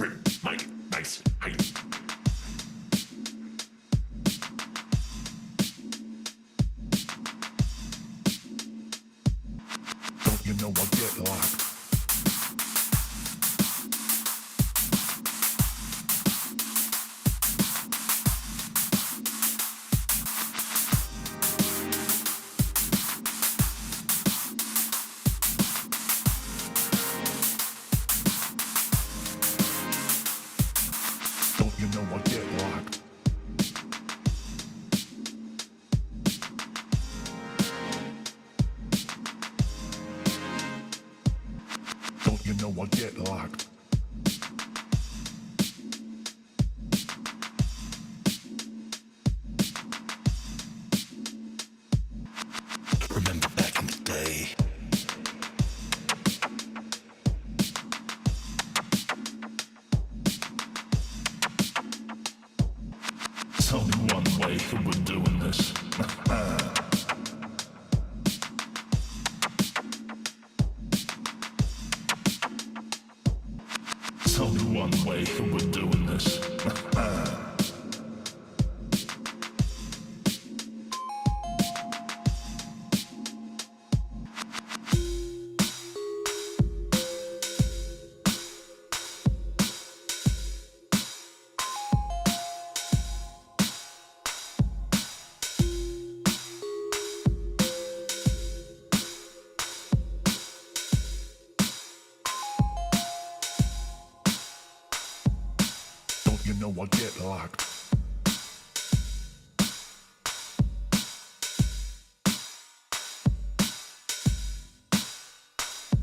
Mike, nice, hey. Don't you know I get locked? Don't you know I get locked? Don't you know I get locked? Remember back in the day. There's only one way that we're doing this. There's only one way that we're doing this. Don't you know I get locked?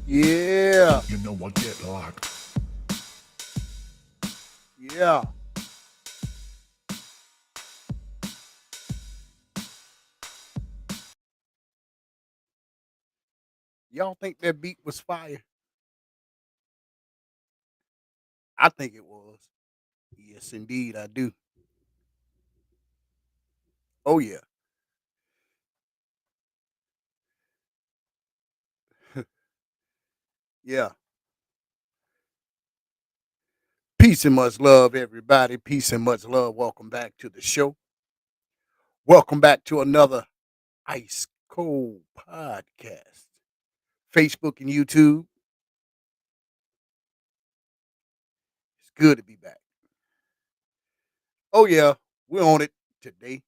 Yeah, You know I get locked. yeah. Y'all think that beat was fire? I think it was. Yes, indeed, I do. Oh yeah. Yeah. Peace and much love, everybody. Peace and much love. Welcome back to the show. Welcome back to another Ice Cold Podcast. Facebook and YouTube. It's good to be back. Oh yeah, we're on it today.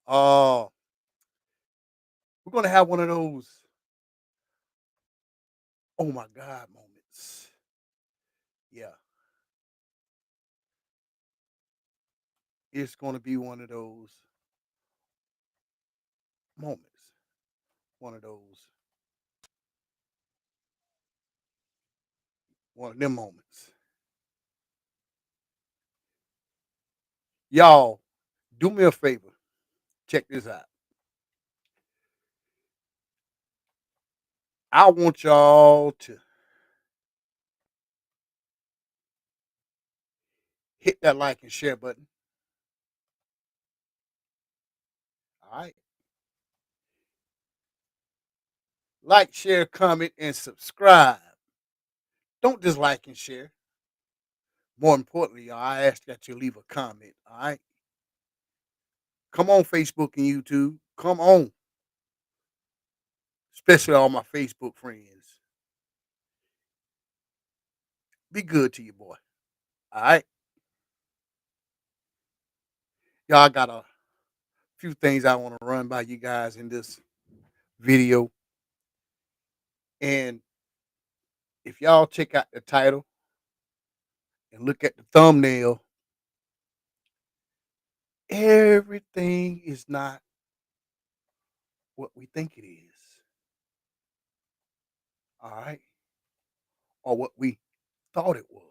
Uh we're gonna have one of those oh my God moments. Yeah, it's gonna be one of those moments. One of those one of them moments. Y'all, do me a favor. Check this out. I want y'all to hit that like and share button. All right. Like, share, comment, and subscribe. Don't just like and share. More importantly, y'all, I ask that you leave a comment. All right. Come on, Facebook and YouTube. Come on. Especially all my Facebook friends. Be good to you, boy. All right. Y'all, I got a few things I want to run by you guys in this video. And if y'all check out the title and look at the thumbnail, everything is not what we think it is. All right. Or what we thought it was.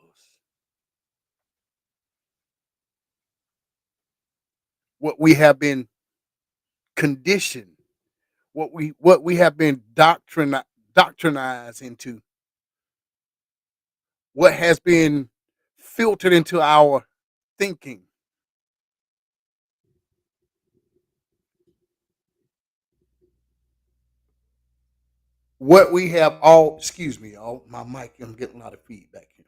What we have been conditioned, what we have been doctrinized into, what has been filtered into our thinking. What we have all, excuse me, y'all, my mic, I'm getting a lot of feedback here.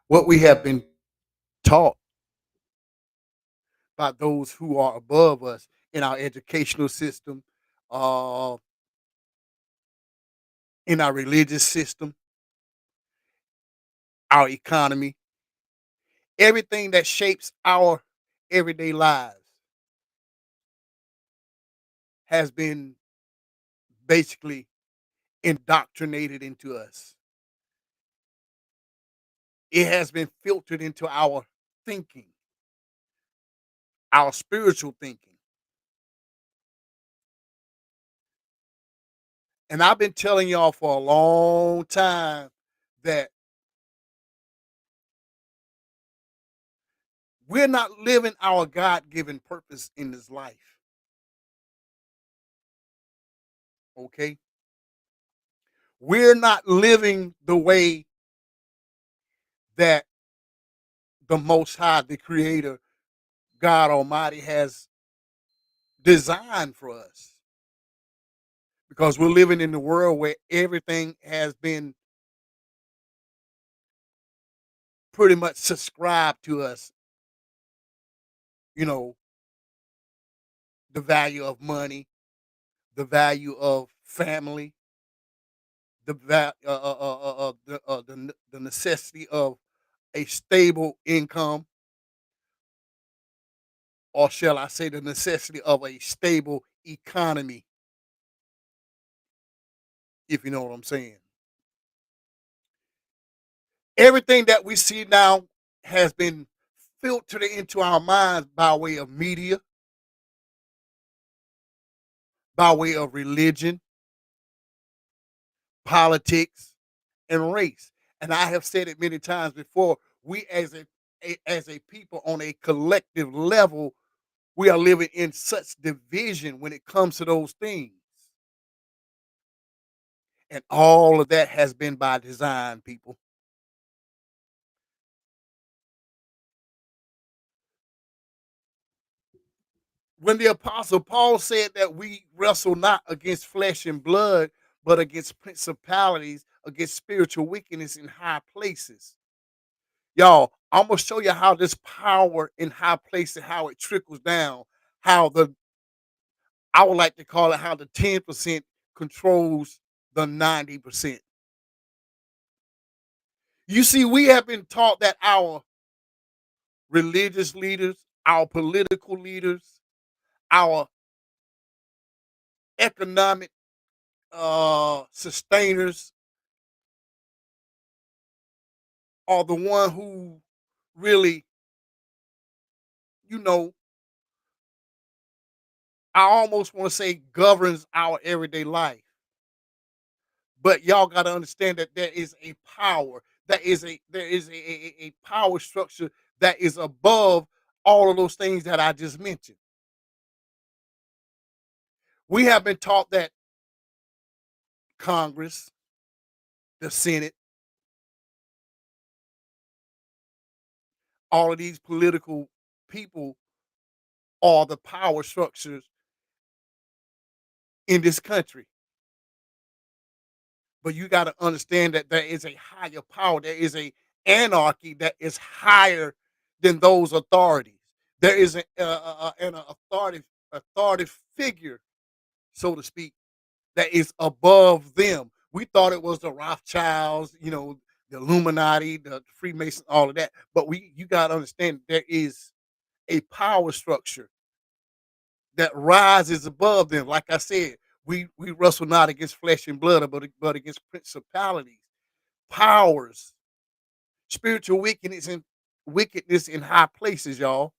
what we have been taught by those who are above us in our educational system, uh, in our religious system, our economy, everything that shapes our everyday lives has been basically indoctrinated into us. It has been filtered into our thinking, our spiritual thinking. And I've been telling y'all for a long time that we're not living our God given purpose in this life. Okay? We're not living the way that the Most High, the Creator, God Almighty has designed for us. Because we're living in the world where everything has been pretty much subscribed to us. You know, the value of money, the value of family, the necessity of a stable income, or shall I say, the necessity of a stable economy, if you know what I'm saying. Everything that we see now has been filtered into our minds by way of media, by way of religion, politics, and race. And I have said it many times before. We as a people on a collective level, we are living in such division when it comes to those things. And all of that has been by design, people. When the apostle Paul said that we wrestle not against flesh and blood, but against principalities, against spiritual wickedness in high places. Y'all, I'm gonna show you how this power in high places, how it trickles down, how the I would like to call it how the 10% controls the 90%. You see, we have been taught that our religious leaders, our political leaders, our economic sustainers are the one who really, you know, I almost want to say governs our everyday life. But y'all got to understand that there is a power, there is a power structure that is above all of those things that I just mentioned. We have been taught that Congress, the Senate, all of these political people are the power structures in this country. But you got to understand that there is a higher power. There is a anarchy that is higher than those authorities. There is an authority figure, so to speak, that is above them. We thought it was the Rothschilds, the Illuminati, the Freemasons, all of that. But you got to understand there is a power structure that rises above them. Like I said, we wrestle not against flesh and blood, but against principalities, powers, spiritual wickedness in high places, y'all.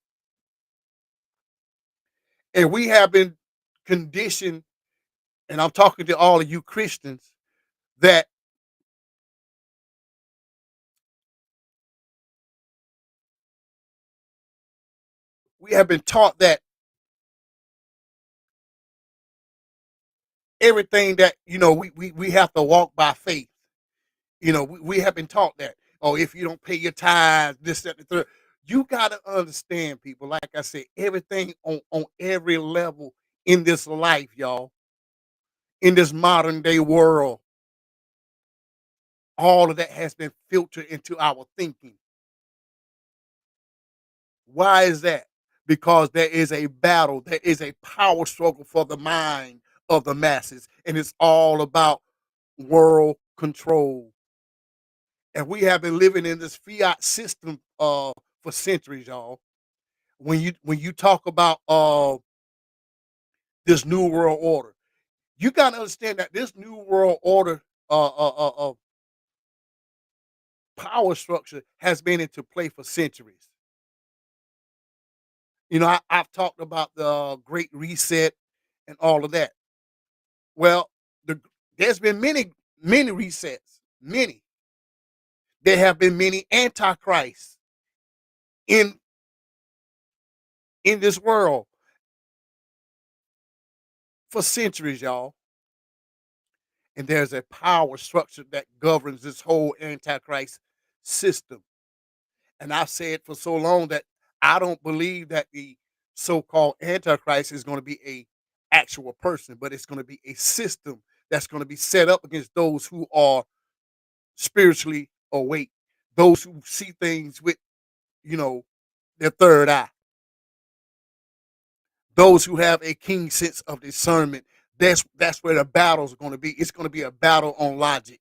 And we have been conditioned, and I'm talking to all of you Christians, that we have been taught that everything that we have to walk by faith. We have been taught that. Oh, if you don't pay your tithes, this, that, and the third. You gotta understand, people. Like I said, everything on every level in this life, y'all, in this modern day world, all of that has been filtered into our thinking. Why is that? Because there is a battle, there is a power struggle for the mind of the masses, and it's all about world control. And we have been living in this fiat system for centuries, y'all. When you talk about this new world order, you got to understand that this new world order power structure has been into play for centuries. You know, I've talked about the Great Reset and all of that. Well, there's been many resets, many. There have been many antichrists in in this world for centuries, y'all. And there's a power structure that governs this whole antichrist system. And I've said for so long that I don't believe that the so-called antichrist is going to be a actual person, but it's going to be a system that's going to be set up against those who are spiritually awake, those who see things with, you know, their third eye, those who have a keen sense of discernment. That's where the battle's going to be. It's going to be a battle on logic.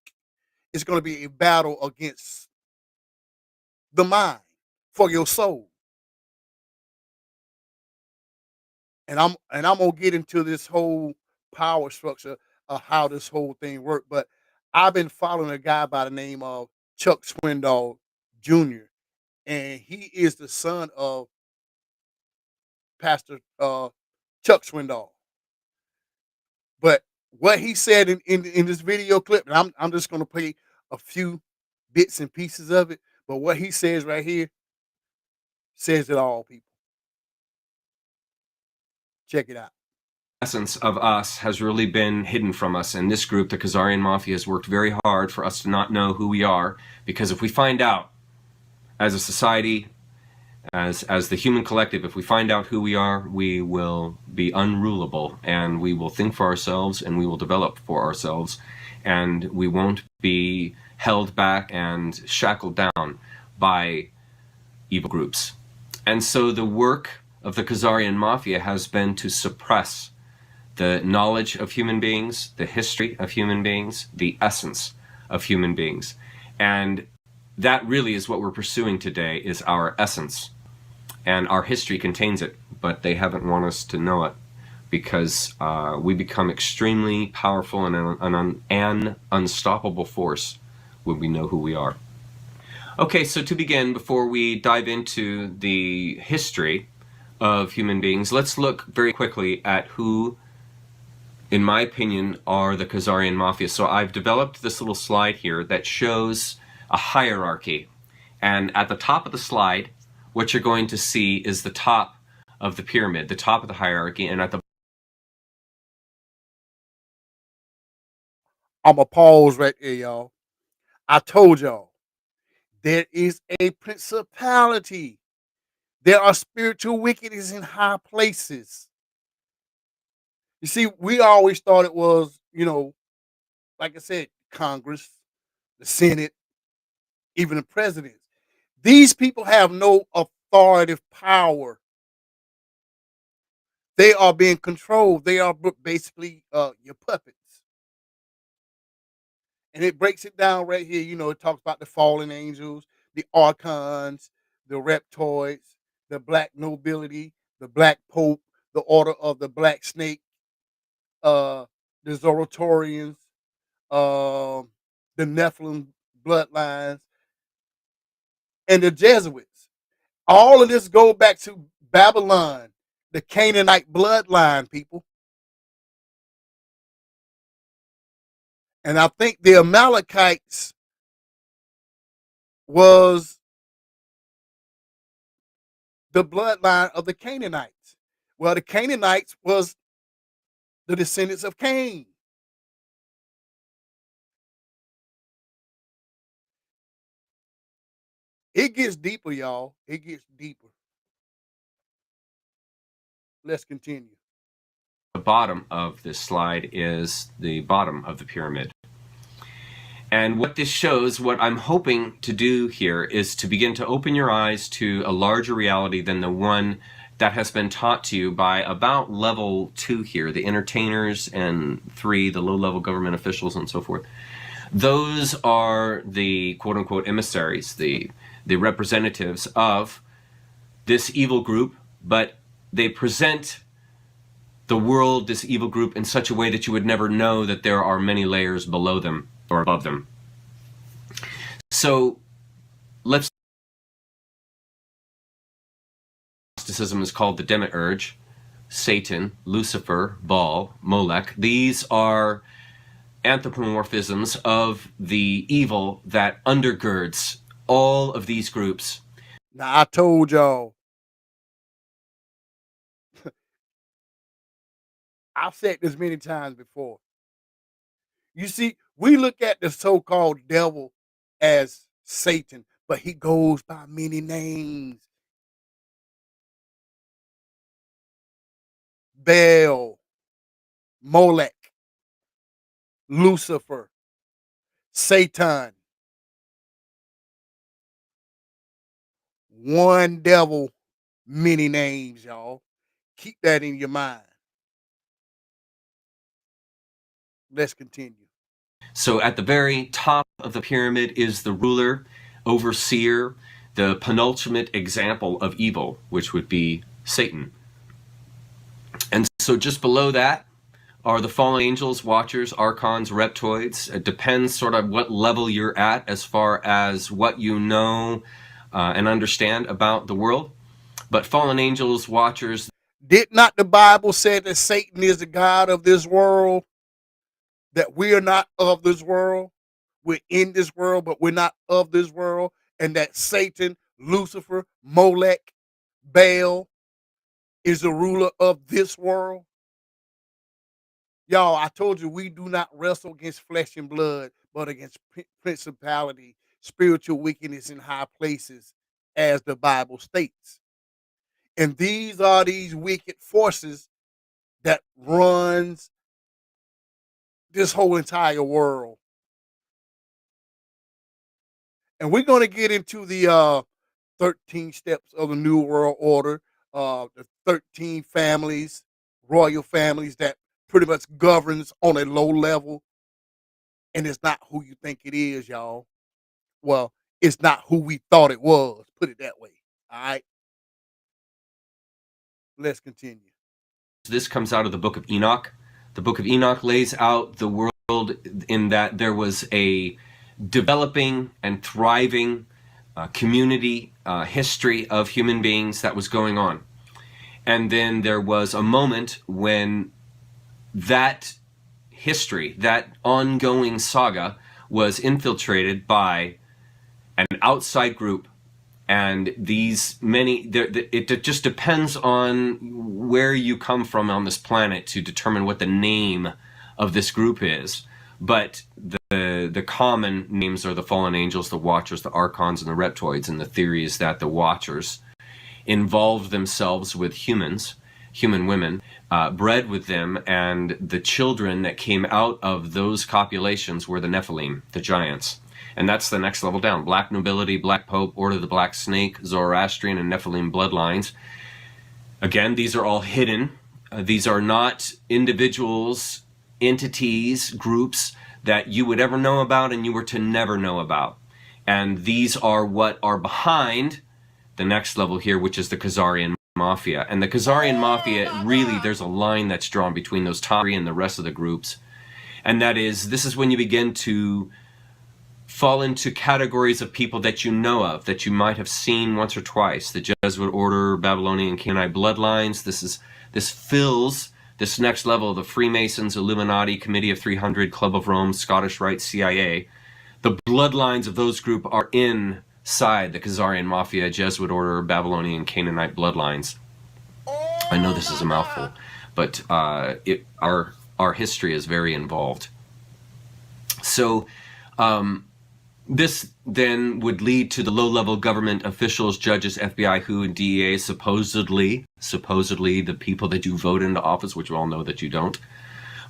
It's going to be a battle against the mind for your soul. And I'm gonna get into this whole power structure of how this whole thing worked. But I've been following a guy by the name of Chuck Swindoll Jr. and he is the son of Pastor Chuck Swindoll. But what he said in this video clip, and I'm just gonna play a few bits and pieces of it. But what he says right here says it all, people. Check it out. Essence of us has really been hidden from us, and this group, the Khazarian Mafia, has worked very hard for us to not know who we are, because if we find out as a society, as the human collective, if we find out who we are, we will be unrulable, and we will think for ourselves, and we will develop for ourselves, and we won't be held back and shackled down by evil groups. And so the work of the Khazarian Mafia has been to suppress the knowledge of human beings, the history of human beings, the essence of human beings. And that really is what we're pursuing today, is our essence. And our history contains it, but they haven't want us to know it, because we become extremely powerful and an unstoppable force when we know who we are. Okay, so to begin, before we dive into the history of human beings, let's look very quickly at who, in my opinion, are the Khazarian Mafia. So I've developed this little slide here that shows a hierarchy. And at the top of the slide, what you're going to see is the top of the pyramid, the top of the hierarchy, and at the I'm going to pause right there, y'all. I told y'all, there is a principality. There are spiritual wickedness in high places. You see, we always thought it was, like I said, Congress, the Senate, even the president. These people have no authoritative power. They are being controlled. They are basically your puppets. And it breaks it down right here. It talks about the fallen angels, the archons, the reptoids, the black nobility, the black pope, the order of the black snake, the Zoroastrians, the Nephilim bloodlines, and the Jesuits. All of this go back to Babylon, the Canaanite bloodline, people. And I think the Amalekites was the bloodline of the Canaanites. Well, the Canaanites was the descendants of Cain. It gets deeper, y'all. It gets deeper. Let's continue. bottom of this slide is the bottom of the pyramid. And what this shows, what I'm hoping to do here, is to begin to open your eyes to a larger reality than the one that has been taught to you by about level 2 here, the entertainers, and 3, the low-level government officials and so forth. Those are the quote-unquote emissaries, the representatives of this evil group, but they present the world, this evil group, in such a way that you would never know that there are many layers below them or above them. So let's. Gnosticism is called the demiurge, Satan, Lucifer, Baal, Molech. These are anthropomorphisms of the evil that undergirds all of these groups. Now, I told y'all, I've said this many times before. You see, we look at the so-called devil as Satan, but he goes by many names. Baal, Molech, Lucifer, Satan. One devil, many names, y'all. Keep that in your mind. Let's continue. So at the very top of the pyramid is the ruler, overseer, the penultimate example of evil, which would be Satan. And so just below that are the fallen angels, watchers, archons, reptoids. It depends sort of what level you're at as far as what you know and understand about the world. But fallen angels, watchers. Did not the Bible say that Satan is the God of this world? That we are not of this world? We're in this world, but we're not of this world. And that Satan, Lucifer, Molech, Baal is the ruler of this world? Y'all, I told you we do not wrestle against flesh and blood, but against principality, spiritual wickedness in high places, as the Bible states. And these are these wicked forces that runs this whole entire world. And we're going to get into the 13 steps of the New World Order, the 13 families, royal families that pretty much governs on a low level. And it's not who you think it is, y'all. Well, it's not who we thought it was. Put it that way. All right. Let's continue. This comes out of the book of Enoch. The book of Enoch lays out the world in that there was a developing and thriving community history of human beings that was going on. And then there was a moment when that history, that ongoing saga, was infiltrated by an outside group. And these many, it just depends on where you come from on this planet to determine what the name of this group is. But the common names are the fallen angels, the watchers, the archons, and the reptoids. And the theory is that the watchers involved themselves with humans, human women, bred with them, and the children that came out of those copulations were the Nephilim, the giants. And that's the next level down. Black nobility, Black Pope, Order of the Black Snake, Zoroastrian and Nephilim bloodlines. Again, these are all hidden. These are not individuals, entities, groups that you would ever know about and you were to never know about. And these are what are behind the next level here, which is the Khazarian Mafia. And the Khazarian Mafia, really, there's a line that's drawn between those top three and the rest of the groups. And that is, this is when you begin to fall into categories of people that you know of, that you might have seen once or twice. The Jesuit Order, Babylonian, Canaanite bloodlines. This fills this next level of the Freemasons, Illuminati, Committee of 300, Club of Rome, Scottish Rite, CIA. The bloodlines of those groups are inside the Khazarian Mafia, Jesuit Order, Babylonian, Canaanite bloodlines. I know this is a mouthful, but our history is very involved. So this then would lead to the low-level government officials, judges, FBI, WHO, and DEA, supposedly the people that you vote into office, which we all know that you don't,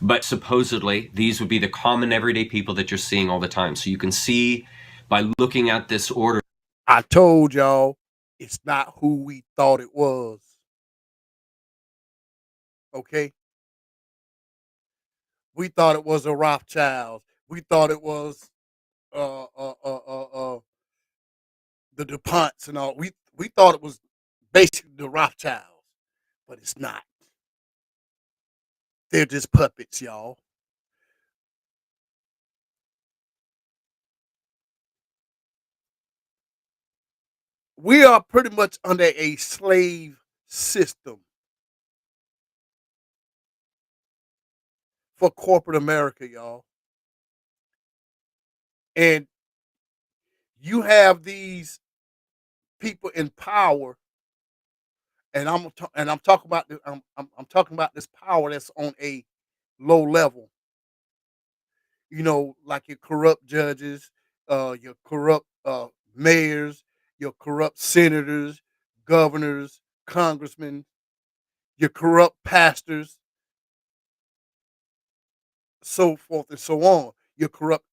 But supposedly, these would be the common everyday people that you're seeing all the time. So you can see by looking at this order. I told y'all it's not who we thought it was. Okay? We thought it was the Rothschilds. We thought it was uh, uh, uh, uh, uh, the DuPonts and all. We thought it was basically the Rothschilds, but it's not. They're just puppets, y'all. We are pretty much under a slave system for corporate America, y'all. And you have these people in power, and I'm talking about I'm talking about this power that's on a low level. You know, like your corrupt judges, your corrupt mayors, your corrupt senators, governors, congressmen, your corrupt pastors, so forth and so on. Your corrupt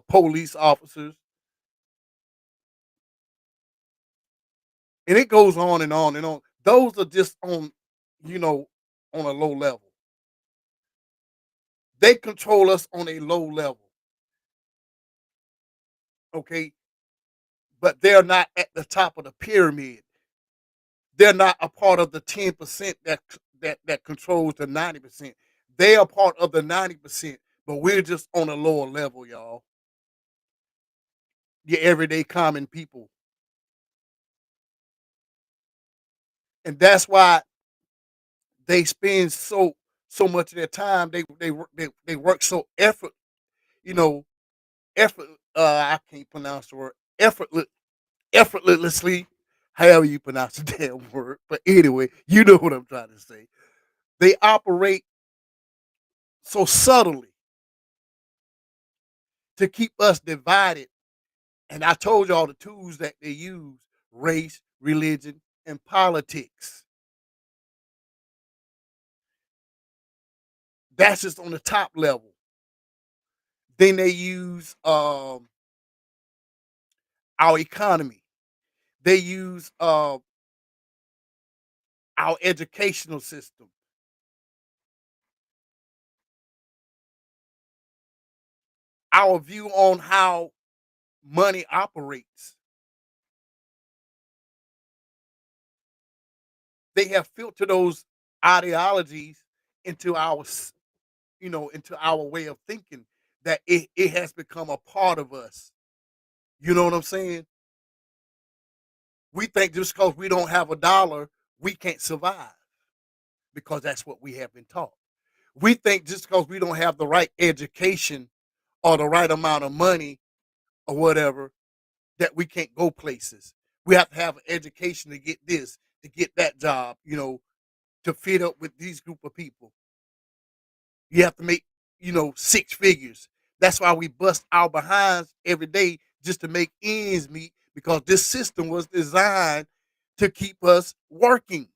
police officers, and it goes on and on and on. Those are just on, you know, on a low level. They control us on a low level, okay? But they're not at the top of the pyramid. They're not a part of the 10% that controls the 90%. They are part of the 90%, but we're just on a lower level, y'all. Your everyday common people. And that's why they spend so much of their time. They work so you know, effort. I can't pronounce the word effortlessly. However you pronounce the damn word, but anyway, you know what I'm trying to say. They operate so subtly to keep us divided. And I told y'all the tools that they use: race, religion, and politics. That's just on the top level. Then they use our economy. They use our educational system, our view on how money operates. They have filtered those ideologies into into our way of thinking, that it has become a part of us. You know what I'm saying? We think just because we don't have a dollar, we can't survive, because that's what we have been taught. We think just because we don't have the right education or the right amount of money or whatever, that we can't go places. We have to have an education to get this, to get that job, to fit up with these group of people. You have to make, six figures. That's why we bust our behinds every day just to make ends meet, because this system was designed to keep us working.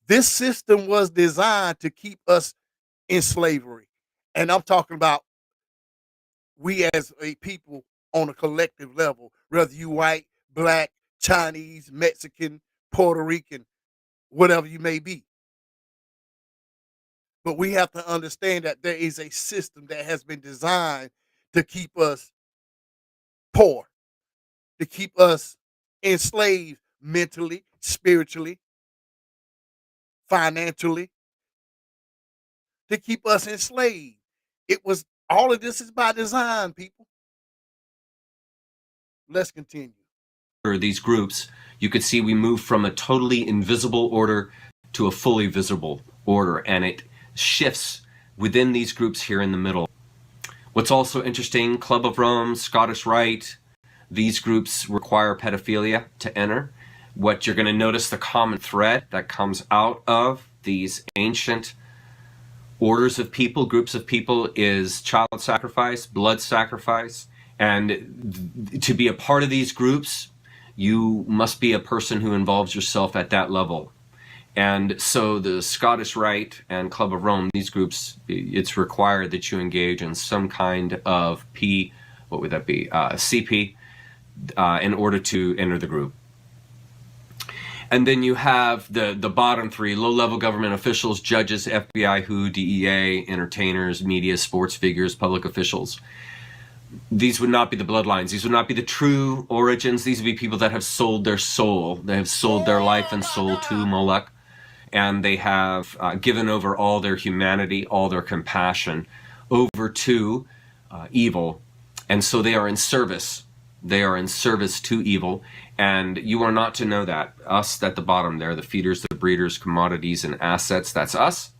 This system was designed to keep us in slavery. And I'm talking about we as a people on a collective level, whether you white, black, Chinese, Mexican, Puerto Rican, whatever you may be. But we have to understand that there is a system that has been designed to keep us poor, to keep us enslaved mentally, spiritually, financially, to keep us enslaved. It was all of this is by design, people. Let's continue. These groups, you could see we move from a totally invisible order to a fully visible order, and it shifts within these groups here in the middle. What's also interesting, Club of Rome, Scottish Rite, these groups require pedophilia to enter. What you're going to notice, the common thread that comes out of these ancient orders of people, groups of people, is child sacrifice, blood sacrifice. And to be a part of these groups, you must be a person who involves yourself at that level. And so the Scottish Rite and Club of Rome, these groups, it's required that you engage in some kind of what would that be? CP, in order to enter the group. And then you have the bottom three: low-level government officials, judges, FBI, WHO, DEA, entertainers, media, sports figures, public officials. These would not be the bloodlines. These would not be the true origins. These would be people that have sold their soul. They have sold their life and soul to Moloch, and they have given over all their humanity, all their compassion over to evil. And so they are in service. They are in service to evil, and you are not to know that. Us at the bottom there, the feeders, the breeders, commodities, and assets, that's us.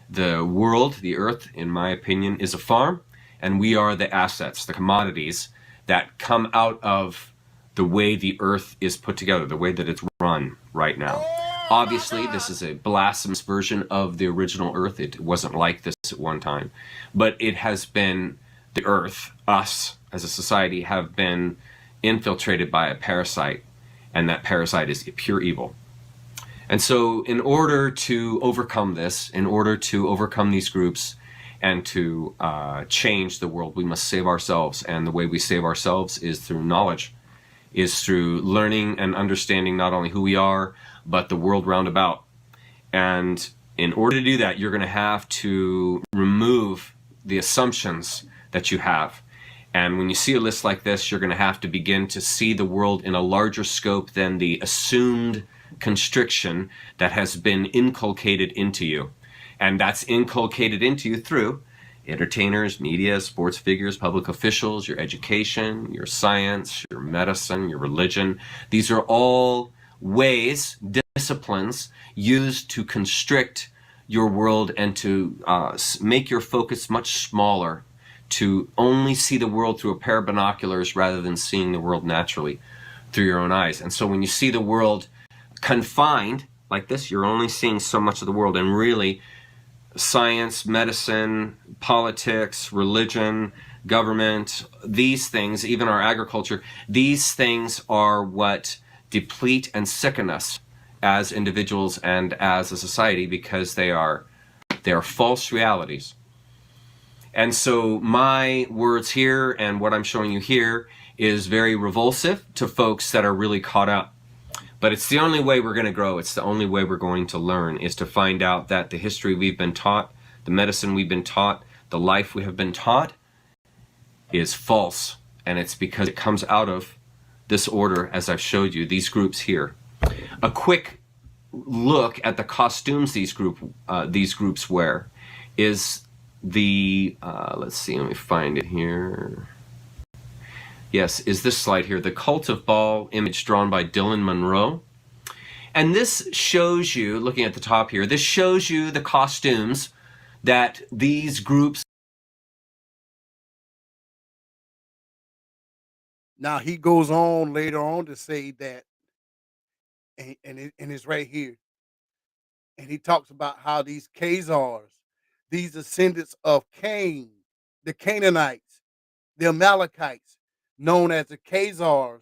The world, the earth, in my opinion, is a farm, and we are the assets, the commodities that come out of the way the earth is put together, the way that it's run right now. Obviously, this is a blasphemous version of the original earth. It wasn't like this at one time, but it has been, the earth, us as a society, have been infiltrated by a parasite, and that parasite is pure evil. And so in order to overcome this, in order to overcome these groups and to change the world, we must save ourselves. And the way we save ourselves is through knowledge, is through learning and understanding not only who we are, but the world round about. And in order to do that, you're going to have to remove the assumptions that you have. And when you see a list like this, you're going to have to begin to see the world in a larger scope than the assumed constriction that has been inculcated into you. And that's inculcated into you through entertainers, media, sports figures, public officials, your education, your science, your medicine, your religion. These are all ways, disciplines used to constrict your world and to make your focus much smaller, to only see the world through a pair of binoculars rather than seeing the world naturally through your own eyes. And so when you see the world confined like this, you're only seeing so much of the world. And really, science, medicine, politics, religion, government, these things, even our agriculture, these things are what deplete and sicken us as individuals and as a society, because they are false realities. And so my words here and what I'm showing you here is very revulsive to folks that are really caught up. But it's the only way we're going to grow. It's the only way we're going to learn, is to find out that the history we've been taught, the medicine we've been taught, the life we have been taught is false. And it's because it comes out of this order, as I've showed you, these groups here. A quick look at the costumes these groups wear is the, let's see, let me find it here. Yes, is this slide here, the Cult of Baal image drawn by Dylan Monroe. And this shows you, looking at the top here, this shows you the costumes that these groups. Now he goes on later on to say that, and it's right here, and he talks about how these Khazars, these descendants of Cain, the Canaanites, the Amalekites, known as the Khazars,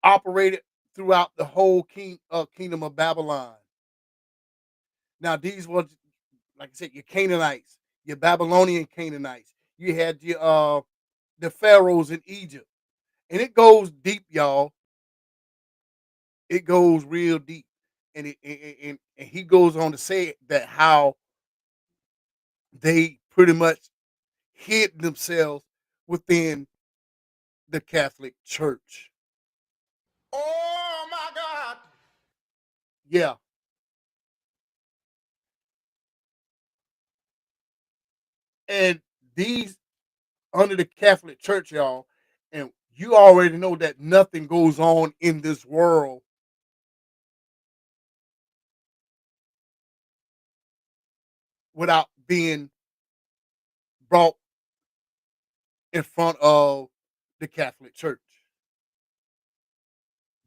operated throughout the whole kingdom of Babylon. Now, these were, like I said, your Canaanites, your Babylonian Canaanites. You had your the pharaohs in Egypt, and it goes deep, y'all. It goes real deep, and and he goes on to say that how they pretty much hid themselves within the Catholic Church. Oh my God. Yeah, and these under the Catholic Church, y'all, and you already know that nothing goes on in this world without being brought in front of the Catholic Church.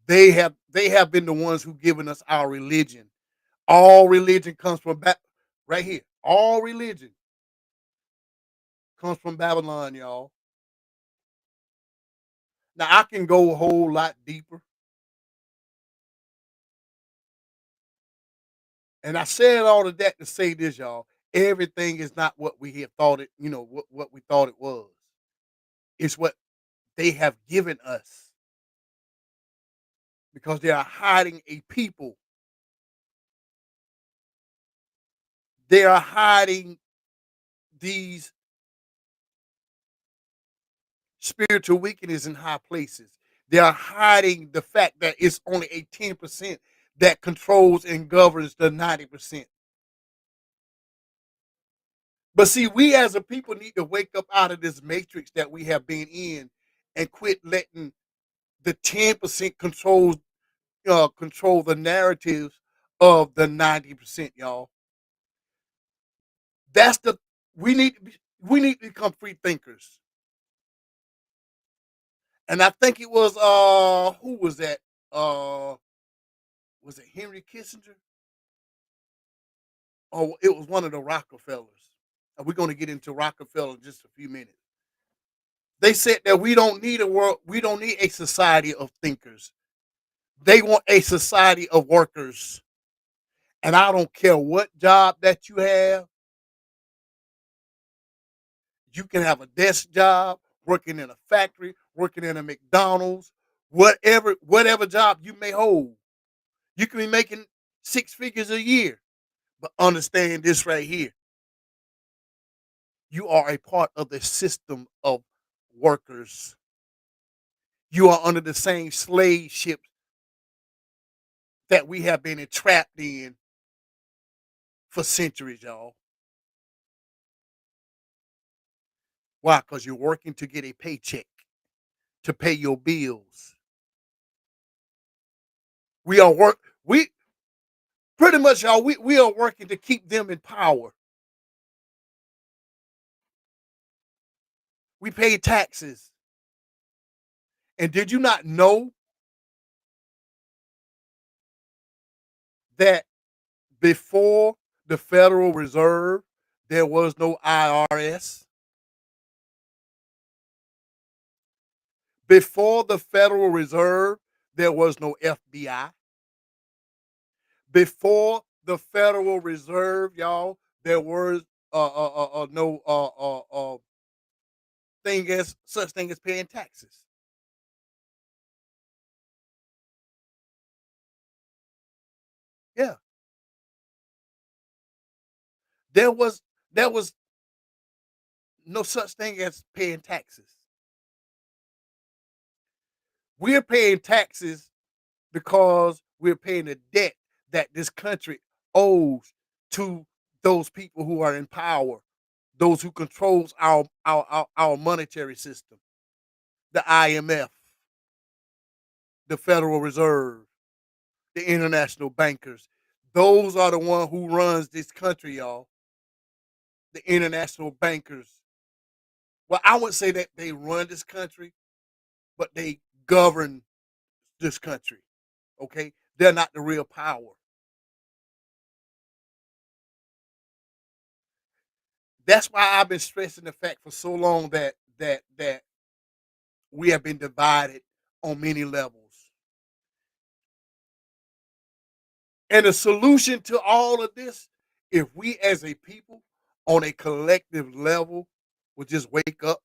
They have been the ones who given us our religion. All religion comes from right here. All religion comes from Babylon, y'all. Now I can go a whole lot deeper, And I said all of that to say this, y'all. Everything is not what we had thought it, what we thought it was. It's what they have given us because they are hiding a people. They are hiding these spiritual weakness in high places. They are hiding the fact that it's only a 10% that controls and governs the 90%. But see, we as a people need to wake up out of this matrix that we have been in and quit letting the 10% control the narratives of the 90%, y'all. That's the we need to become free thinkers. And I think it was who was that? Was it Henry Kissinger? Oh, it was one of the Rockefellers. And we're going to get into Rockefeller in just a few minutes. They said that we don't need a world, we don't need a society of thinkers. They want a society of workers. And I don't care what job that you have. You can have a desk job, working in a factory, working in a McDonald's, whatever job you may hold. You can be making 6 figures a year. But understand this right here. You are a part of the system of workers. You are under the same slave ship that we have been entrapped in for centuries, y'all. Why? Because you're working to get a paycheck to pay your bills. We pretty much, y'all, we are working to keep them in power. We pay taxes. And did you not know that before the Federal Reserve, there was no IRS? Before the Federal Reserve, there was no FBI. Before the Federal Reserve, y'all, there was no such thing as paying taxes. Yeah, there was there was no such thing as paying taxes. We're paying taxes because we're paying the debt that this country owes to those people who are in power, those who controls our monetary system, the IMF, the Federal Reserve, the international bankers. Those are the one who runs this country, y'all. The international bankers. Well, I wouldn't say that they run this country, but they govern this country. Okay, they're not the real power. That's why I've been stressing the fact for so long that we have been divided on many levels. And the solution to all of this, if we as a people on a collective level would just wake up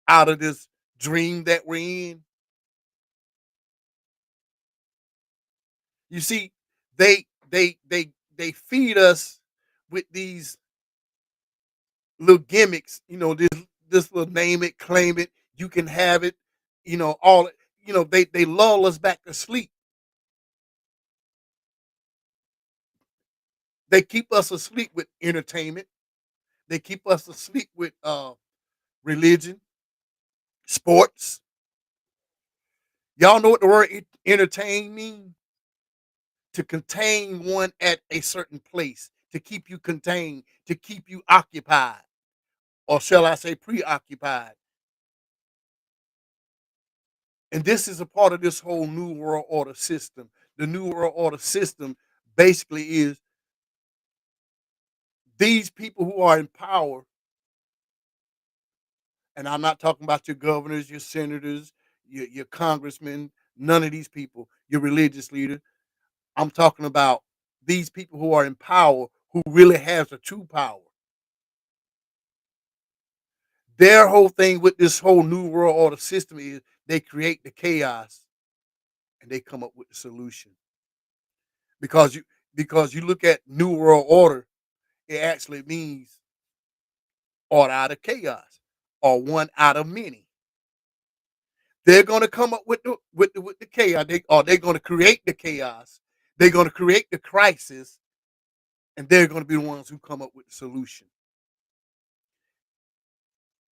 out of this dream that we're in. You see, they feed us with these little gimmicks, this little name it, claim it, you can have it, all they lull us back to sleep. They keep us asleep with entertainment. They keep us asleep with religion, sports. Y'all know what the word entertain means? To contain one at a certain place, to keep you contained, to keep you occupied, or shall I say preoccupied. And this is a part of this whole New World Order system. The New World Order system basically is these people who are in power, and I'm not talking about your governors, your senators, your congressmen, none of these people, your religious leaders. I'm talking about these people who are in power, who really has the true power. Their whole thing with this whole new world order system is they create the chaos and they come up with the solution. Because you look at new world order, it actually means order out of chaos or one out of many. They're going to come up with the chaos. They're going to create the chaos. They're going to create the crisis, and they're going to be the ones who come up with the solution.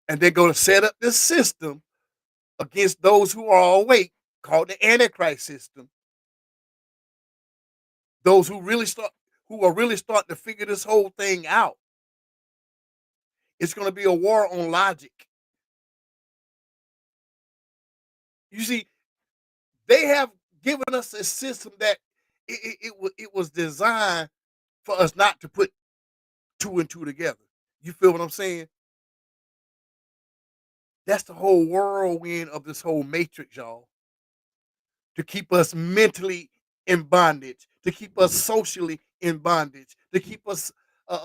And they're going to set up this system against those who are awake, called the Antichrist system. Those who are really starting to figure this whole thing out. It's going to be a war on logic. You see, they have given us a system that it was designed for us not to put two and two together. You feel what I'm saying? That's the whole whirlwind of this whole matrix, y'all. To keep us mentally in bondage, to keep us socially in bondage, to keep us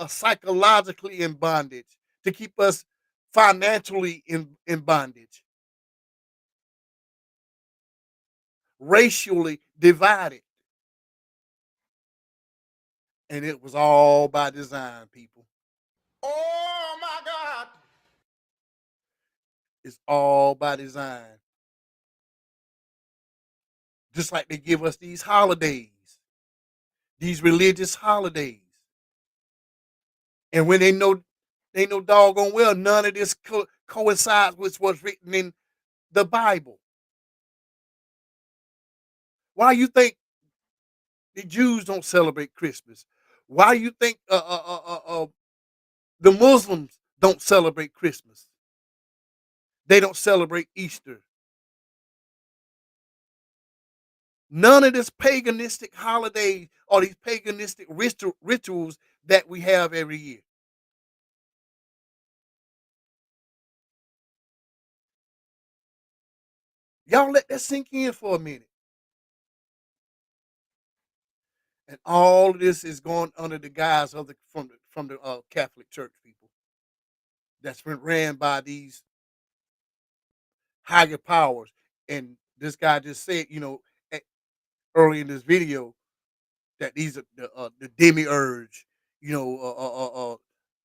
psychologically in bondage, to keep us financially in bondage, racially divided. And it was all by design, people. Oh my God. It's all by design. Just like they give us these holidays, these religious holidays. And when they know doggone well none of this coincides with what's written in the Bible. Why you think the Jews don't celebrate Christmas? Why you think the Muslims don't celebrate Christmas? They don't celebrate Easter. None of this paganistic holidays or these paganistic rituals that we have every year. Y'all let that sink in for a minute. And all of this is going under the guise of from the Catholic Church, people. That's been ran by these higher powers. And this guy just said, early in this video, that these are the demiurge,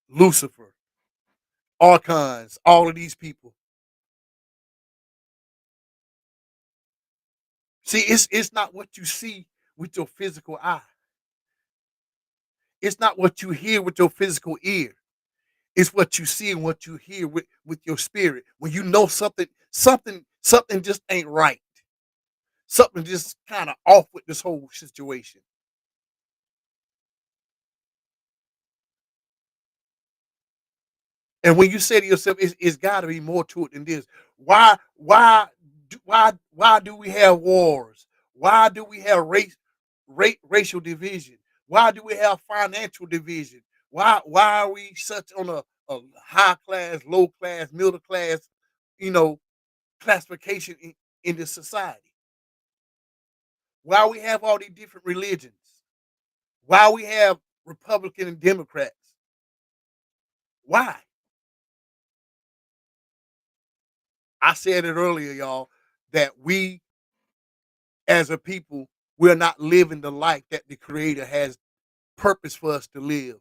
Lucifer, archons, all of these people. See, it's not what you see with your physical eye. It's not what you hear with your physical ear. It's what you see and what you hear with your spirit. When you know something just ain't right. Something just kind of off with this whole situation. And when you say to yourself, it's got to be more to it than this. Why do we have wars? Why do we have racial division? Why do we have financial division? Why are we such on a high class, low class, middle class, you know, classification in this society? Why we have all these different religions? Why we have Republican and Democrats? Why? I said it earlier, y'all, that we as a people, we're not living the life that the Creator has purpose for us to live.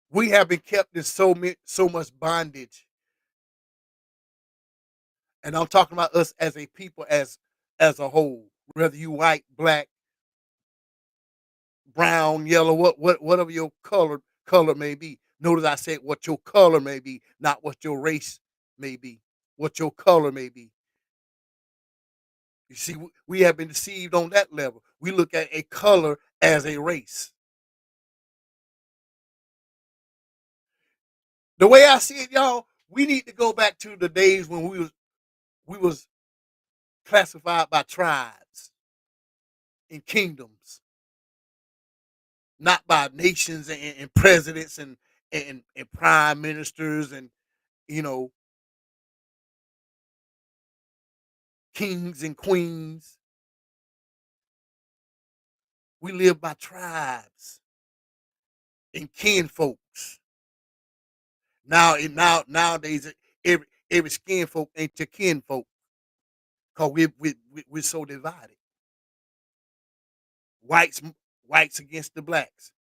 We have been kept in so much bondage. And I'm talking about us as a people as a whole. Whether you white, black, brown, yellow, whatever your color may be. Notice I said what your color may be, not what your race may be. What your color may be. You see, we have been deceived on that level. We look at a color as a race. The way I see it, y'all, we need to go back to the days when we was classified by tribes and kingdoms, not by nations and presidents and prime ministers and you know kings and queens. We live by tribes and kinfolks. Nowadays, every skin folk ain't your kinfolk because we're so divided. Whites whites against the blacks,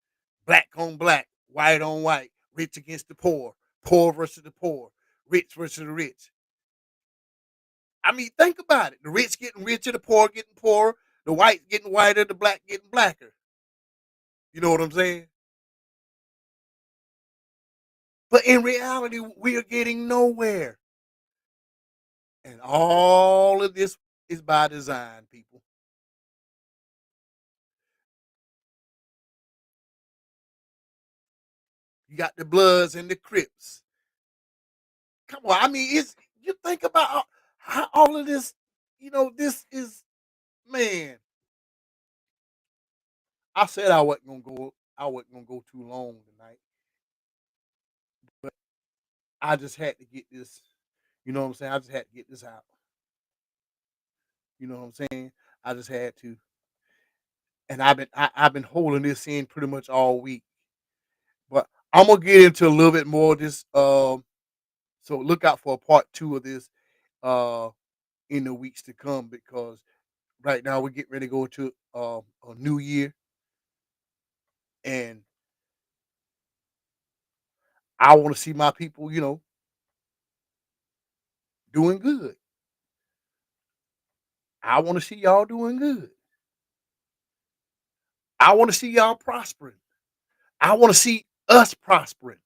black on black, white on white, rich against the poor, poor versus the poor, rich versus the rich. I mean, think about it. The rich getting richer, the poor getting poorer, the white getting whiter, the black getting blacker. You know what I'm saying? But in reality, we are getting nowhere. And all of this is by design, people. You got the Bloods and the Crips. Come on, I mean, it's you think about how all of this. This is man. I said I wasn't gonna go. I wasn't gonna go too long tonight, but I just had to get this. You know what I'm saying? I just had to get this out. You know what I'm saying? I just had to, and I've been holding this in pretty much all week. But I'm gonna get into a little bit more of this. So look out for a part 2 of this uh in the weeks to come because right now we're getting ready to go to a new year, and I want to see my people, doing good. I want to see y'all doing good. I want to see y'all prospering. I want to see us prospering.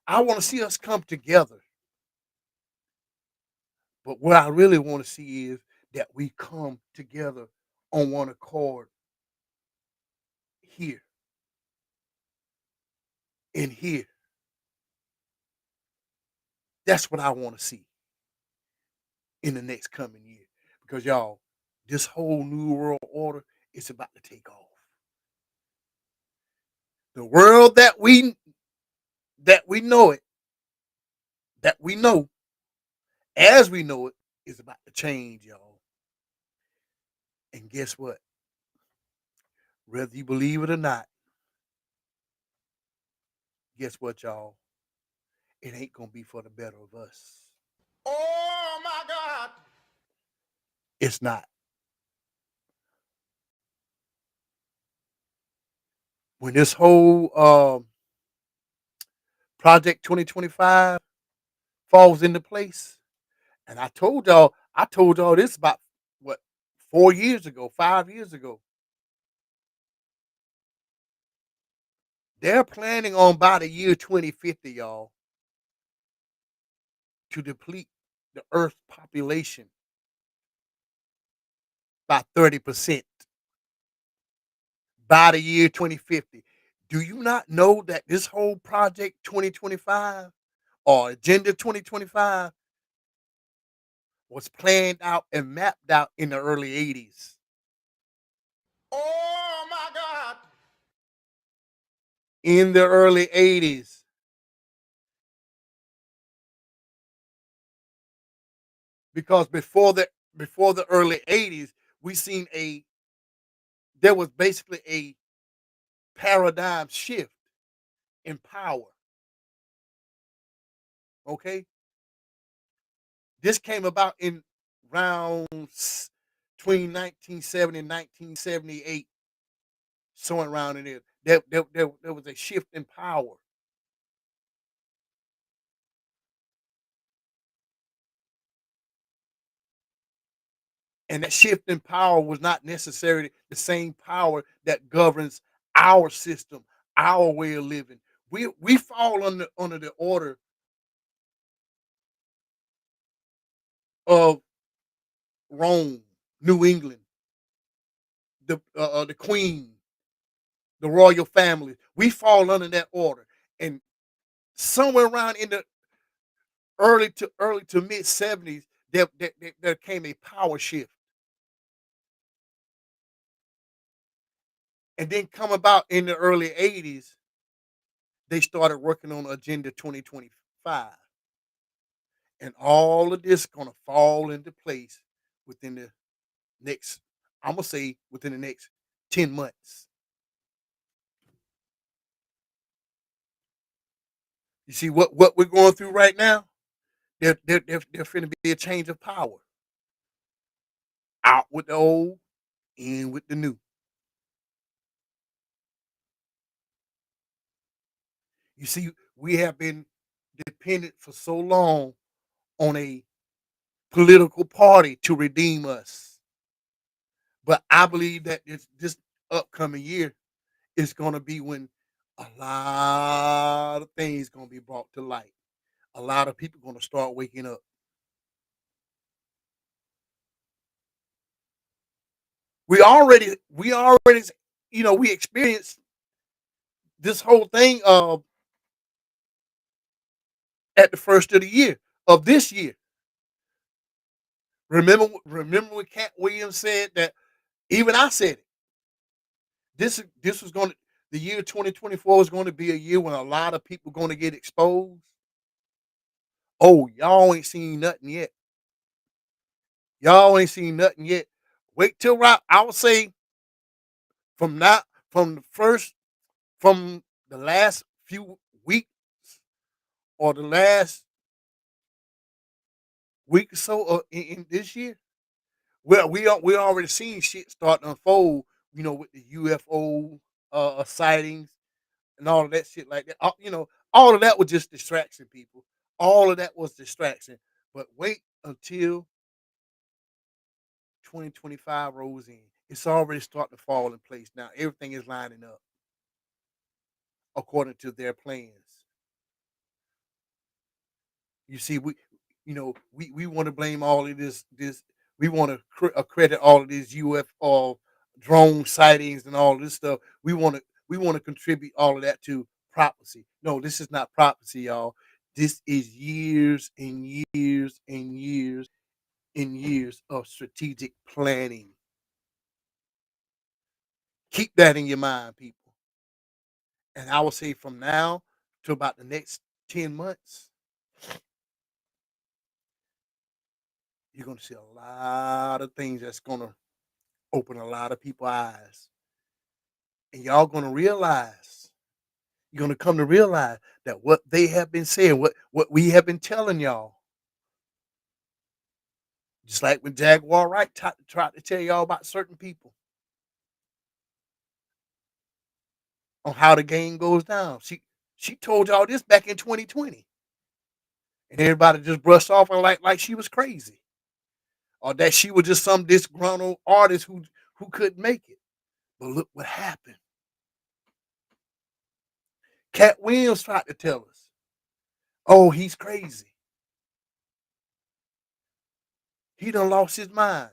I want to see us come together. But what I really want to see is that we come together on one accord here and here. That's what I want to see in the next coming year. Because y'all, this whole new world order is about to take off. The world that we know it, that we know as we know it, is about to change, y'all. And guess what? Whether you believe it or not, guess what, y'all? It ain't gonna be for the better of us. Oh my God. It's not. When this whole Project 2025 falls into place, and I told y'all this about what 4 years ago, 5 years ago. They're planning on by the year 2050, y'all, to deplete the Earth population by 30% by the year 2050. Do you not know that this whole Project 2025 or Agenda 2025 was planned out and mapped out in the early 80s? Oh my God. In the early 80s. Because before the early 80s, we seen there was basically a paradigm shift in power. Okay? This came about in rounds between 1970 and 1978, somewhere around in there. There was a shift in power. And that shift in power was not necessarily the same power that governs our system, our way of living. We fall under the order of Rome, New England, the Queen, the royal family. We fall under that order, and somewhere around in the early to mid 70s, there came a power shift, and then come about in the early 80s, they started working on Agenda 2025, and all of this gonna fall into place within the next. I'm gonna say within the next 10 months. You see what we're going through right now? There finna be a change of power. Out with the old, in with the new. You see, we have been dependent for so long on a political party to redeem us. But I believe that this upcoming year is going to be when a lot of things going to be brought to light. A lot of people going to start waking up. We already, we experienced this whole thing at the first of the year of this year. Remember when Cat Williams said that? Even I said it. This was going to the year 2024 is going to be a year when a lot of people going to get exposed. Oh, y'all ain't seen nothing yet. Y'all ain't seen nothing yet. Wait till I would say from now from the last few weeks or the last week or so in this year. Well, we already seen shit start to unfold. With the UFO sightings and all of that shit like that. All of that was just distraction, people. All of that was distraction. But wait until 2025 rolls in. It's already starting to fall in place now. Everything is lining up according to their plans. You see, we want to blame all of this. We want to credit all of these UFO drone sightings and all this stuff. We want to contribute all of that to prophecy. No, this is not prophecy, y'all. This is years and years and years and years of strategic planning. Keep that in your mind, people. And I will say from now to about the next 10 months, you're going to see a lot of things that's going to open a lot of people's eyes. And y'all going to realize, you're going to come to realize that what they have been saying, what we have been telling y'all, just like when Jaguar Wright tried to tell y'all about certain people on how the game goes down. She told y'all this back in 2020. And everybody just brushed off and like she was crazy. Or that she was just some disgruntled artist who couldn't make it. But look what happened. Cat Williams tried to tell us, oh, he's crazy. He done lost his mind.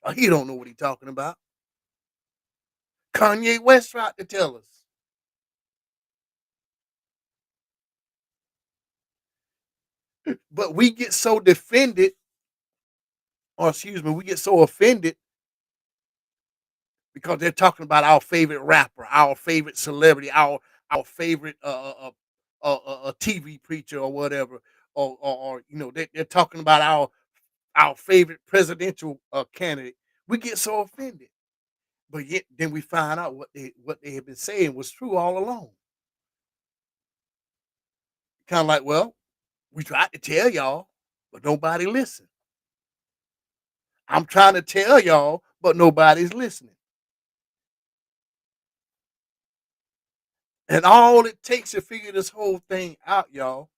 Or he don't know what he's talking about. Kanye West tried to tell us. But we get so defended, or excuse me, we get so offended because they're talking about our favorite rapper, our favorite celebrity, our favorite TV preacher or whatever, or they're talking about our favorite presidential candidate. We get so offended, but yet then we find out what they have been saying was true all along. Kind of like, well, we tried to tell y'all, but nobody listened. I'm trying to tell y'all, but nobody's listening. And all it takes to figure this whole thing out, y'all,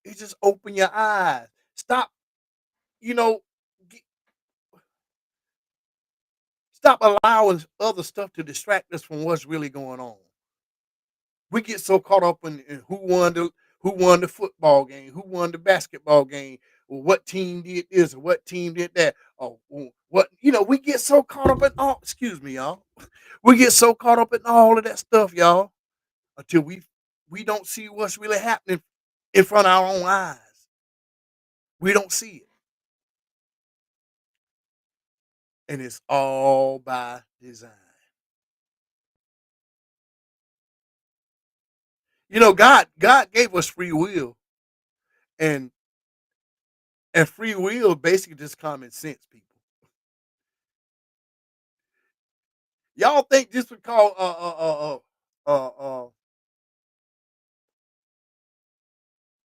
is just open your eyes. Stop, you know, stop allowing other stuff to distract us from what's really going on. We get so caught up in who won the football game, who won the basketball game, or what team did this, or what team did that, or what we get so caught up in all. Excuse me, y'all. We get so caught up in all of that stuff, y'all, until we don't see what's really happening in front of our own eyes. We don't see it, and it's all by design. God gave us free will, and free will basically just common sense, people. Y'all think just because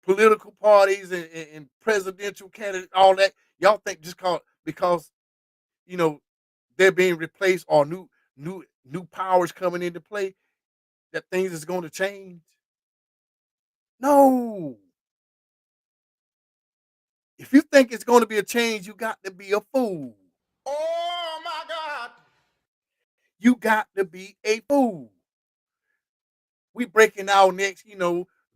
political parties and presidential candidates, all that, y'all think just because you know they're being replaced or new powers coming into play that things is going to change? No. If you think it's going to be a change, you got to be a fool. Oh my God. You got to be a fool. We breaking our necks,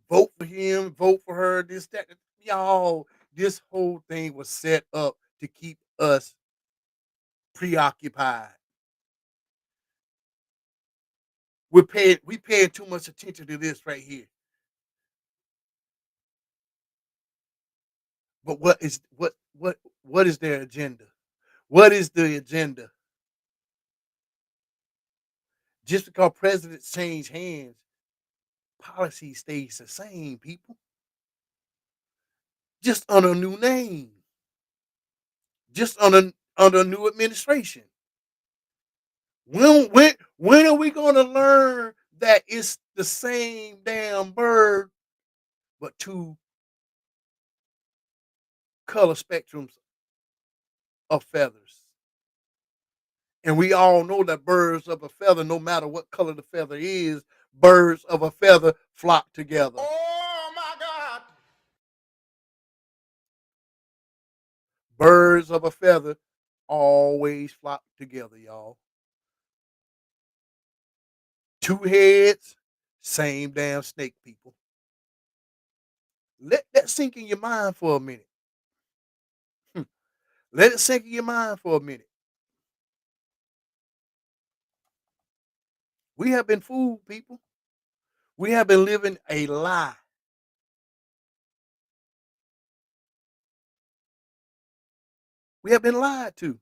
vote for him, vote for her, this, that. Y'all, this whole thing was set up to keep us preoccupied. We paying too much attention to this right here. But what is their agenda? What is the agenda? Just because presidents change hands, policy stays the same, people. Just under a new name. Just under a new administration. When are we gonna learn that it's the same damn bird, but two color spectrums of feathers? And we all know that birds of a feather, no matter what color the feather is, birds of a feather flock together. Oh my God. Birds of a feather always flock together, y'all. Two heads, same damn snake, people. Let that sink in your mind for a minute. Let it sink in your mind for a minute. We have been fooled, people. We have been living a lie. We have been lied to.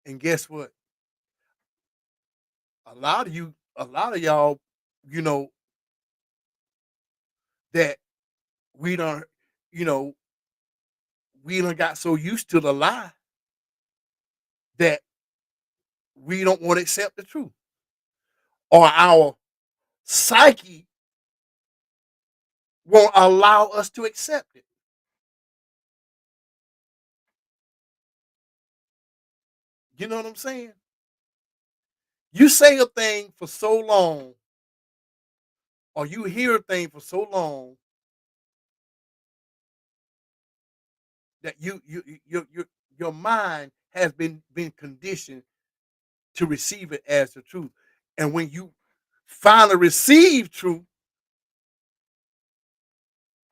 And guess what? A lot of y'all, you know, that we don't, you know, we done got so used to the lie that we don't want to accept the truth. Or our psyche won't allow us to accept it. You know what I'm saying? You say a thing for so long, or you hear a thing for so long that your mind has been conditioned to receive it as the truth. And when you finally receive truth,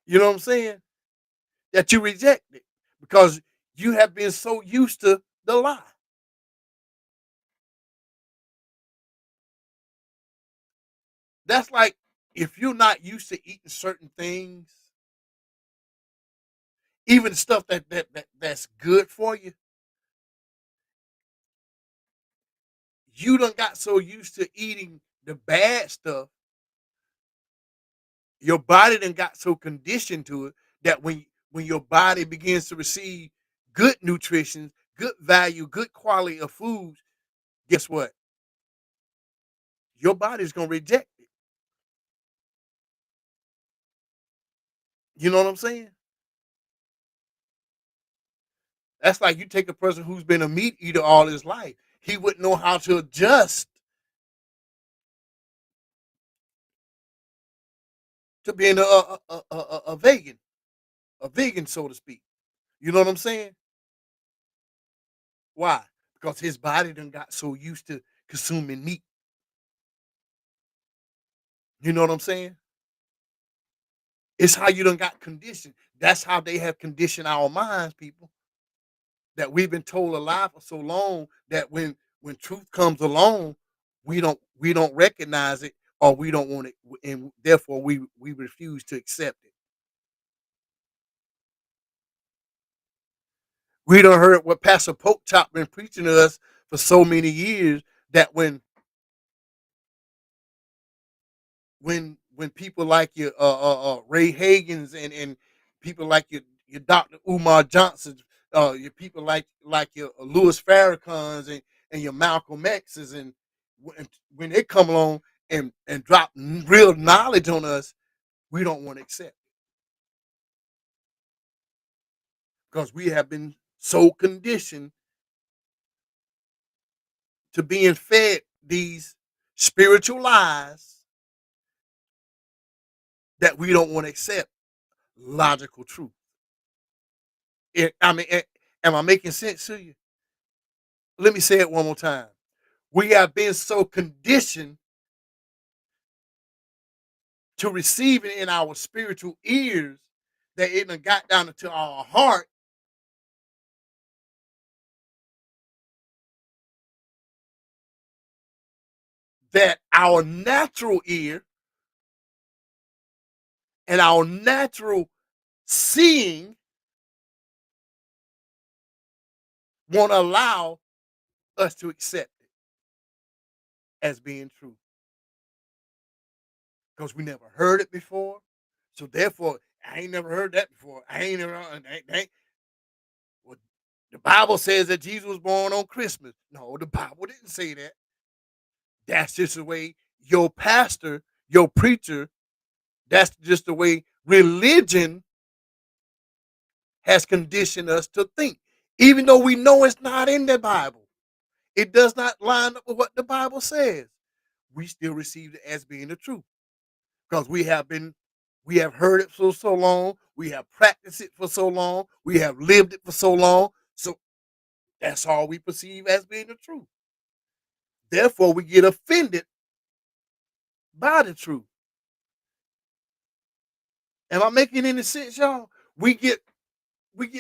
you know what I'm saying? That you reject it because you have been so used to the lie. That's like if you're not used to eating certain things, even stuff that's good for you, you done got so used to eating the bad stuff, your body done got so conditioned to it that when your body begins to receive good nutrition, good value, good quality of foods, guess what? Your body's gonna reject it. You know what I'm saying? That's like you take a person who's been a meat eater all his life. He wouldn't know how to adjust to being a vegan, so to speak. You know what I'm saying? Why? Because his body done got so used to consuming meat. You know what I'm saying? It's how you done got conditioned. That's how they have conditioned our minds, people. That we've been told a lie for so long that when truth comes along, we don't recognize it or we don't want it, and therefore we refuse to accept it. We don't heard what Pastor Pope Chop been preaching to us for so many years that when people like your Ray Hagens and people like your Dr. Umar Johnson, your people like your Louis Farrakhan's and your Malcolm X's, and when they come along and drop real knowledge on us, we don't want to accept it because we have been so conditioned to being fed these spiritual lies that we don't want to accept logical truth. Am I making sense to you? Let me say it one more time. We have been so conditioned to receive it in our spiritual ears that it done got down into our heart that our natural ear and our natural seeing won't allow us to accept it as being true because we never heard it before. So therefore, I ain't never heard that before. Well, the Bible says that Jesus was born on Christmas. No, the Bible didn't say that. That's just the way your pastor, your preacher, that's just the way religion has conditioned us to think. Even though we know it's not in the Bible, it does not line up with what the Bible says. We still receive it as being the truth because we have heard it for so long, we have practiced it for so long, we have lived it for so long. So that's all we perceive as being the truth. Therefore, we get offended by the truth. Am I making any sense, y'all? We get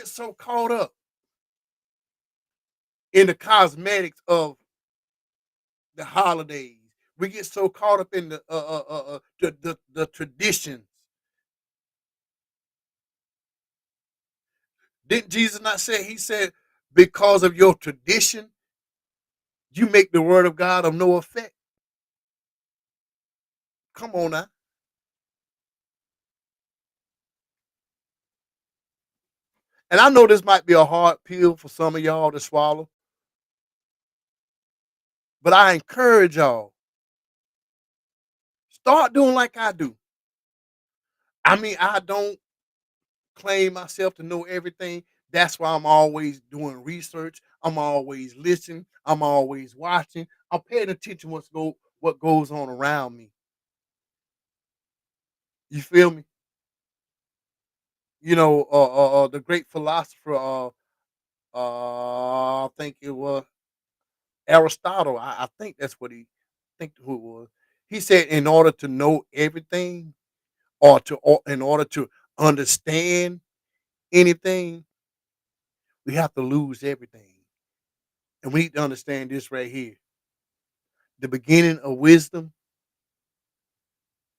so caught up in the cosmetics of the holidays. We get so caught up in the traditions. Didn't Jesus not say? He said, because of your tradition, you make the word of God of no effect. Come on now. And I know this might be a hard pill for some of y'all to swallow, but I encourage y'all, start doing like I do. I don't claim myself to know everything. That's why I'm always doing research. I'm always listening. I'm always watching. I'm paying attention to what goes on around me. You feel me? The great philosopher, I think it was Aristotle. I think that's what think who it was. He said, in order to know everything, or in order to understand anything, we have to lose everything. And we need to understand this right here. The beginning of wisdom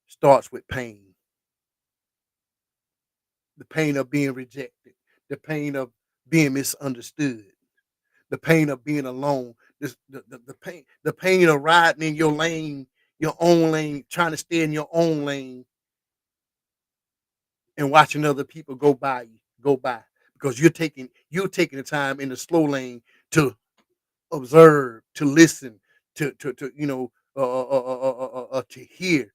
starts with pain. The pain of being rejected, the pain of being misunderstood, the pain of being alone, the pain of riding in your lane, your own lane, trying to stay in your own lane and watching other people go by because you're taking the time in the slow lane to observe, to listen, to hear.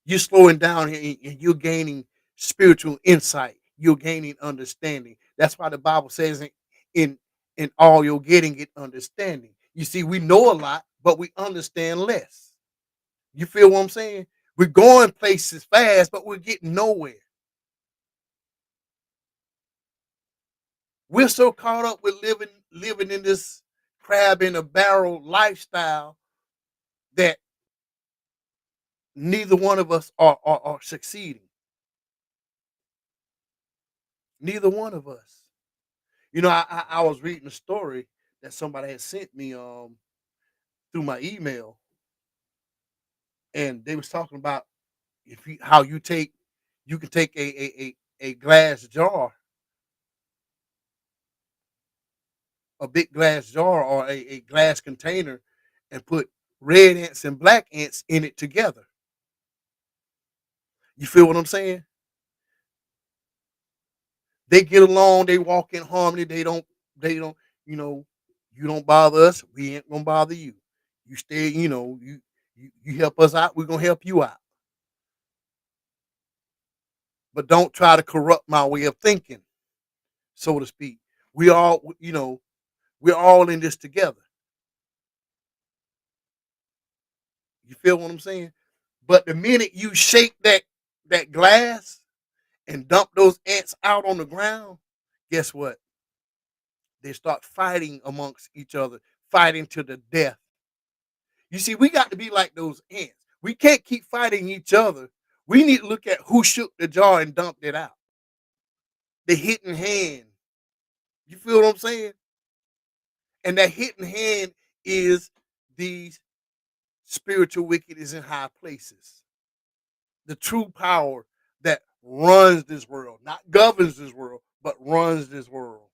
You're slowing down here and you're gaining spiritual insight. You're gaining understanding. That's why the Bible says in in all you're getting it understanding. You see, we know a lot, but we understand less. You feel what I'm saying? We're going places fast, but we're getting nowhere. We're so caught up with living in this crab in a barrel lifestyle that neither one of us are succeeding. Neither one of us. I was reading a story that somebody had sent me through my email, and they was talking about how you can take a glass jar, a big glass jar or a glass container, and put red ants and black ants in it together. You feel what I'm saying? They get along, they walk in harmony, they don't you know, you don't bother us, we ain't gonna bother you. You stay, you help us out, we're gonna help you out. But don't try to corrupt my way of thinking, so to speak. We all, we're all in this together. You feel what I'm saying? But the minute you shake that glass and dump those ants out on the ground, guess what? They start fighting amongst each other, fighting to the death. You see, we got to be like those ants. We can't keep fighting each other. We need to look at who shook the jar and dumped it out. The hidden hand. You feel what I'm saying? And that hidden hand is these spiritual wickedness in high places. The true power that runs this world, not governs this world, but runs this world.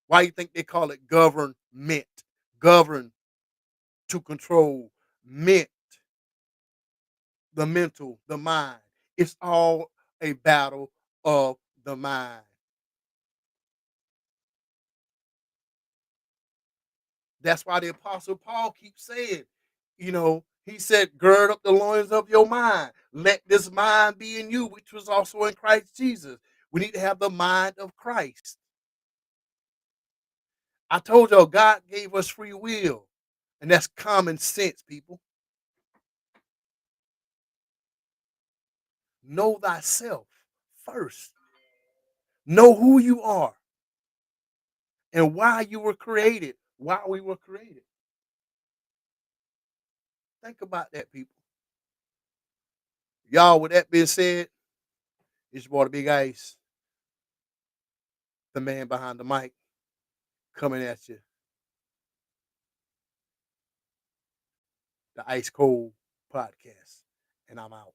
Why you think they call it government? Govern, to control, meant, the mental, the mind. It's all a battle of the mind. That's why the Apostle Paul keeps saying, he said, gird up the loins of your mind. Let this mind be in you, which was also in Christ Jesus. We need to have the mind of Christ. I told y'all God gave us free will, and that's common sense, people. Know thyself first. Know who you are and why you were created, why we were created. Think about that, people. Y'all, with that being said, it's your boy, the Big Ice, the man behind the mic, coming at you. The Ice Cold Podcast. And I'm out.